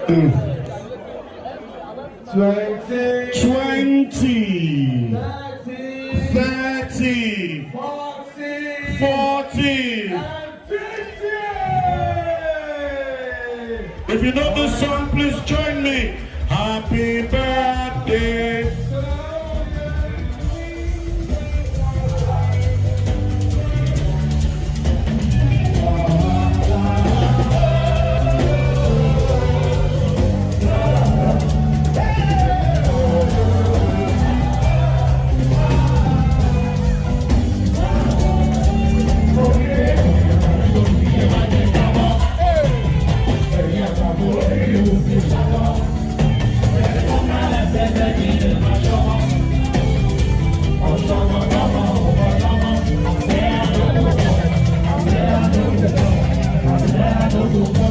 20, 30, 40, and 50. If you know this song, please join me. Happy birthday. Todo